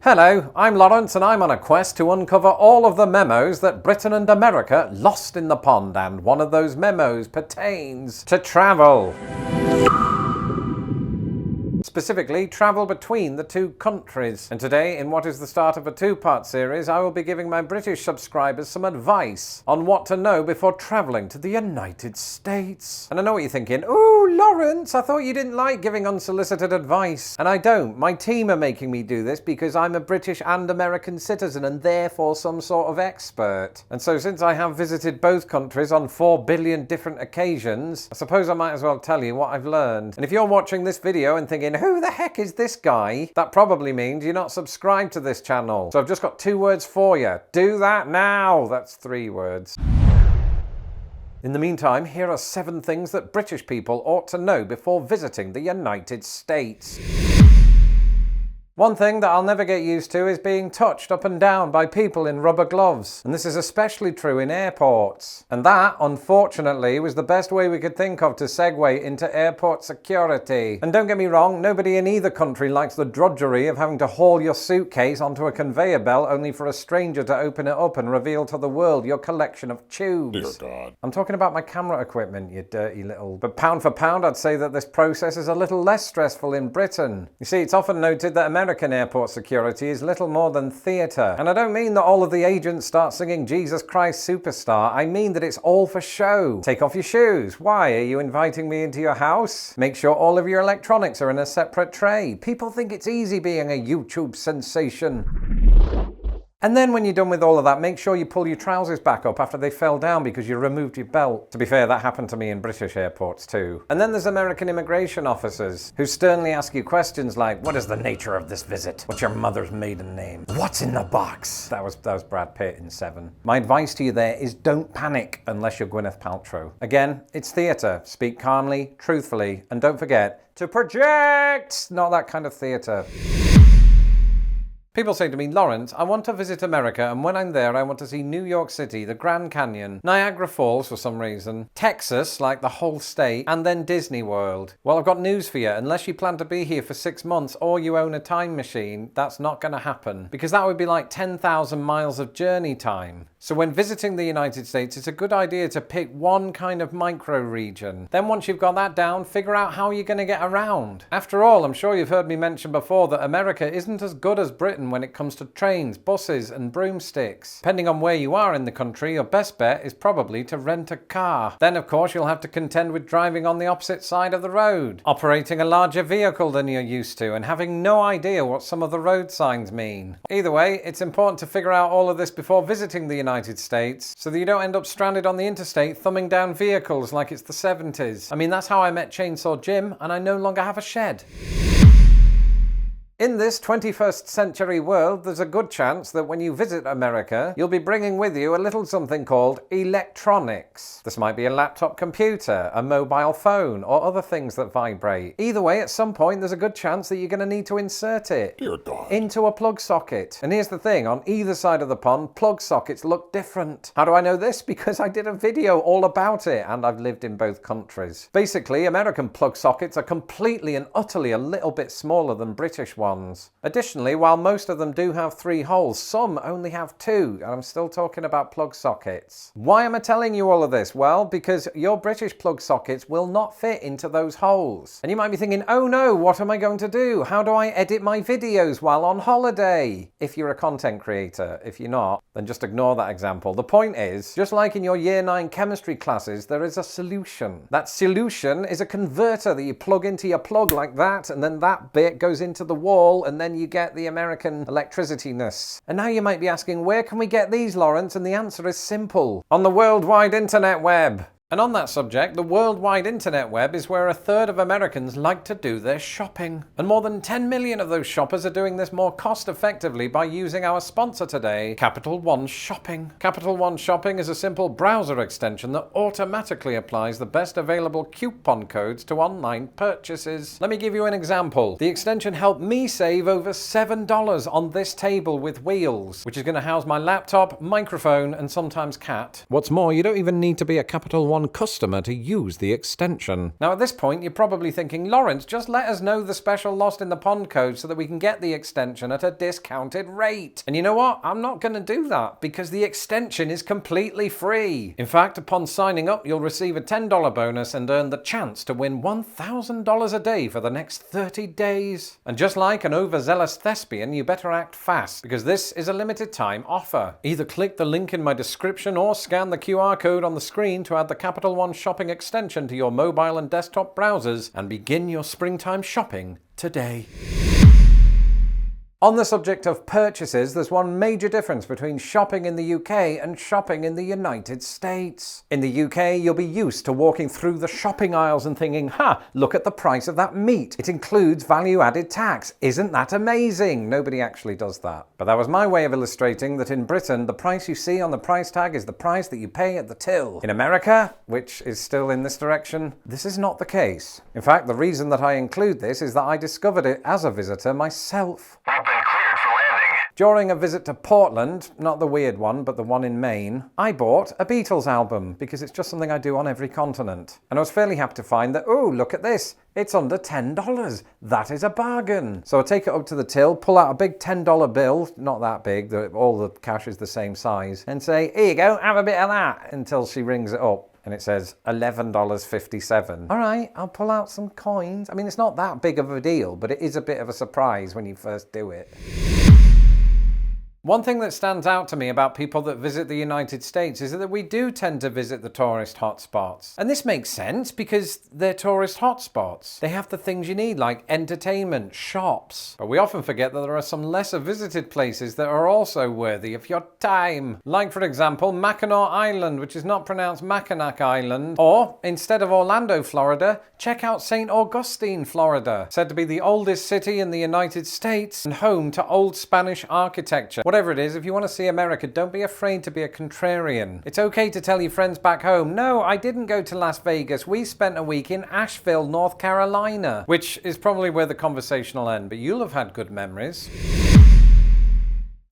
Hello, I'm Lawrence and I'm on a quest to uncover all of the memos that Britain and America lost in the pond, and one of those memos pertains to travel. Specifically, travel between the two countries. And today, in what is the start of a two-part series, I will be giving my British subscribers some advice on what to know before travelling to the United States. And I know what you're thinking, ooh, Lawrence, I thought you didn't like giving unsolicited advice. And I don't. My team are making me do this because I'm a British and American citizen and therefore some sort of expert. And so since I have visited both countries on 4 billion different occasions, I suppose I might as well tell you what I've learned. And if you're watching this video and thinking, who the heck is this guy? That probably means you're not subscribed to this channel. So I've just got 2 words for you. Do that now. That's 3 words. In the meantime, here are 7 things that British people ought to know before visiting the United States. One thing that I'll never get used to is being touched up and down by people in rubber gloves. And this is especially true in airports. And that, unfortunately, was the best way we could think of to segue into airport security. And don't get me wrong, nobody in either country likes the drudgery of having to haul your suitcase onto a conveyor belt only for a stranger to open it up and reveal to the world your collection of tubes. Dear God. I'm talking about my camera equipment, you dirty little... But pound for pound, I'd say that this process is a little less stressful in Britain. You see, it's often noted that American airport security is little more than theatre. And I don't mean that all of the agents start singing Jesus Christ Superstar. I mean that it's all for show. Take off your shoes. Why? Are you inviting me into your house? Make sure all of your electronics are in a separate tray. People think it's easy being a YouTube sensation. And then when you're done with all of that, make sure you pull your trousers back up after they fell down because you removed your belt. To be fair, that happened to me in British airports too. And then there's American immigration officers who sternly ask you questions like, what is the nature of this visit? What's your mother's maiden name? What's in the box? That was Brad Pitt in 7. My advice to you there is don't panic unless you're Gwyneth Paltrow. Again, it's theatre. Speak calmly, truthfully, and don't forget to project! Not that kind of theatre. People say to me, Lawrence, I want to visit America, and when I'm there I want to see New York City, the Grand Canyon, Niagara Falls for some reason, Texas, like the whole state, and then Disney World. Well, I've got news for you. Unless you plan to be here for 6 months or you own a time machine, that's not going to happen. Because that would be like 10,000 miles of journey time. So when visiting the United States, it's a good idea to pick one kind of micro-region. Then once you've got that down, figure out how you're going to get around. After all, I'm sure you've heard me mention before that America isn't as good as Britain when it comes to trains, buses and broomsticks. Depending on where you are in the country, your best bet is probably to rent a car. Then of course you'll have to contend with driving on the opposite side of the road, operating a larger vehicle than you're used to, and having no idea what some of the road signs mean. Either way, it's important to figure out all of this before visiting the United States so that you don't end up stranded on the interstate thumbing down vehicles like it's the 70s. I mean, that's how I met Chainsaw Jim, and I no longer have a shed. In this 21st century world, there's a good chance that when you visit America, you'll be bringing with you a little something called electronics. This might be a laptop computer, a mobile phone, or other things that vibrate. Either way, at some point, there's a good chance that you're going to need to insert it Dear God. into a plug socket. And here's the thing, on either side of the pond, plug sockets look different. How do I know this? Because I did a video all about it, and I've lived in both countries. Basically, American plug sockets are completely and utterly a little bit smaller than British ones. Additionally, while most of them do have 3 holes, some only have 2, and I'm still talking about plug sockets. Why am I telling you all of this? Well, because your British plug sockets will not fit into those holes. And you might be thinking, oh no, what am I going to do? How do I edit my videos while on holiday? If you're a content creator. If you're not, then just ignore that example. The point is, just like in your Year 9 chemistry classes, there is a solution. That solution is a converter that you plug into your plug like that, and then that bit goes into the wall, and then you get the American electricity-ness. And now you might be asking, where can we get these, Lawrence? And the answer is simple. On the World Wide Internet Web. And on that subject, the worldwide internet web is where 1/3 of Americans like to do their shopping. And more than 10 million of those shoppers are doing this more cost effectively by using our sponsor today, Capital One Shopping. Capital One Shopping is a simple browser extension that automatically applies the best available coupon codes to online purchases. Let me give you an example. The extension helped me save over $7 on this table with wheels, which is going to house my laptop, microphone, and sometimes cat. What's more, you don't even need to be a Capital One one customer to use the extension. Now at this point you're probably thinking, Lawrence, just let us know the special Lost in the Pond code so that we can get the extension at a discounted rate. And you know what? I'm not going to do that because the extension is completely free. In fact, upon signing up, you'll receive a $10 bonus and earn the chance to win $1,000 a day for the next 30 days. And just like an overzealous thespian, you better act fast because this is a limited time offer. Either click the link in my description or scan the QR code on the screen to add the Capital One shopping extension to your mobile and desktop browsers and begin your springtime shopping today. On the subject of purchases, there's one major difference between shopping in the UK and shopping in the United States. In the UK, you'll be used to walking through the shopping aisles and thinking, look at the price of that meat. It includes value-added tax. Isn't that amazing? Nobody actually does that. But that was my way of illustrating that in Britain, the price you see on the price tag is the price that you pay at the till. In America, which is still in this direction, this is not the case. In fact, the reason that I include this is that I discovered it as a visitor myself. During a visit to Portland, not the weird one, but the one in Maine, I bought a Beatles album because it's just something I do on every continent. And I was fairly happy to find that, oh, look at this. It's under $10. That is a bargain. So I take it up to the till, pull out a big $10 bill, not that big, all the cash is the same size, and say, here you go, have a bit of that, until she rings it up. And it says $11.57. All right, I'll pull out some coins. I mean, it's not that big of a deal, but it is a bit of a surprise when you first do it. One thing that stands out to me about people that visit the United States is that we do tend to visit the tourist hotspots. And this makes sense because they're tourist hotspots. They have the things you need like entertainment, shops. But we often forget that there are some lesser visited places that are also worthy of your time. Like for example, Mackinac Island, which is not pronounced Mackinac Island. Or instead of Orlando, Florida, check out St. Augustine, Florida. Said to be the oldest city in the United States and home to old Spanish architecture. Whatever it is, if you want to see America, don't be afraid to be a contrarian. It's okay to tell your friends back home, no, I didn't go to Las Vegas. We spent a week in Asheville, North Carolina, which is probably where the conversation will end, but you'll have had good memories.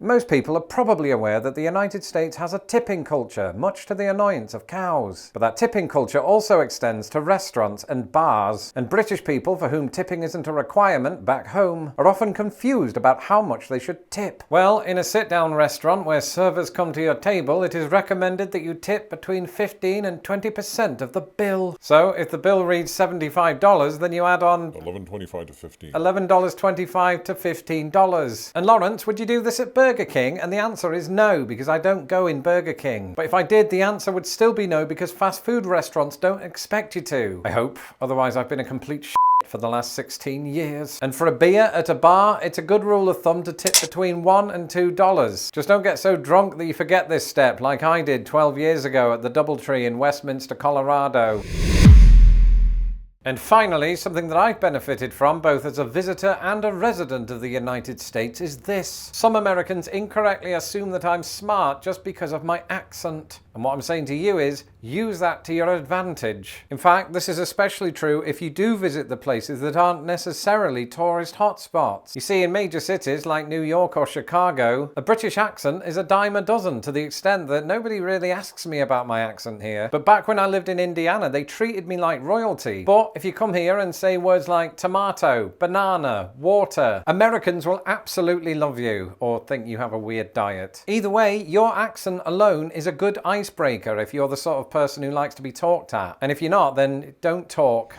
Most people are probably aware that the United States has a tipping culture, much to the annoyance of cows. But that tipping culture also extends to restaurants and bars, and British people for whom tipping isn't a requirement back home are often confused about how much they should tip. Well, in a sit-down restaurant where servers come to your table, it is recommended that you tip between 15 and 20% of the bill. So if the bill reads $75, then you add on $11.25 to $15. $11.25 to $15. And Lawrence, would you do this at Burger King? And the answer is no, because I don't go in Burger King. But if I did, the answer would still be no, because fast food restaurants don't expect you to. I hope. Otherwise, I've been a complete for the last 16 years. And for a beer at a bar, it's a good rule of thumb to tip between $1 and $2. Just don't get so drunk that you forget this step, like I did 12 years ago at the Doubletree in Westminster, Colorado. And finally, something that I've benefited from both as a visitor and a resident of the United States is this. Some Americans incorrectly assume that I'm smart just because of my accent. And what I'm saying to you is, use that to your advantage. In fact, this is especially true if you do visit the places that aren't necessarily tourist hotspots. You see, in major cities like New York or Chicago, a British accent is a dime a dozen, to the extent that nobody really asks me about my accent here. But back when I lived in Indiana, they treated me like royalty. But if you come here and say words like tomato, banana, water, Americans will absolutely love you, or think you have a weird diet. Either way, your accent alone is a good icebreaker if you're the sort of person who likes to be talked at. And if you're not, then don't talk.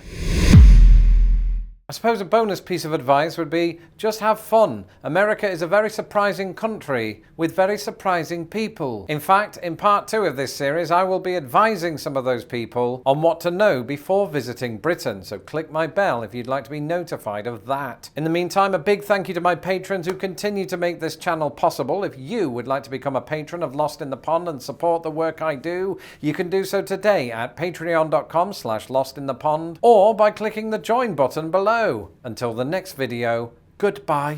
I suppose a bonus piece of advice would be, just have fun. America is a very surprising country with very surprising people. In fact, in part 2 of this series, I will be advising some of those people on what to know before visiting Britain, so click my bell if you'd like to be notified of that. In the meantime, a big thank you to my patrons who continue to make this channel possible. If you would like to become a patron of Lost in the Pond and support the work I do, you can do so today at patreon.com/lostinthepond or by clicking the join button below. Until the next video, goodbye.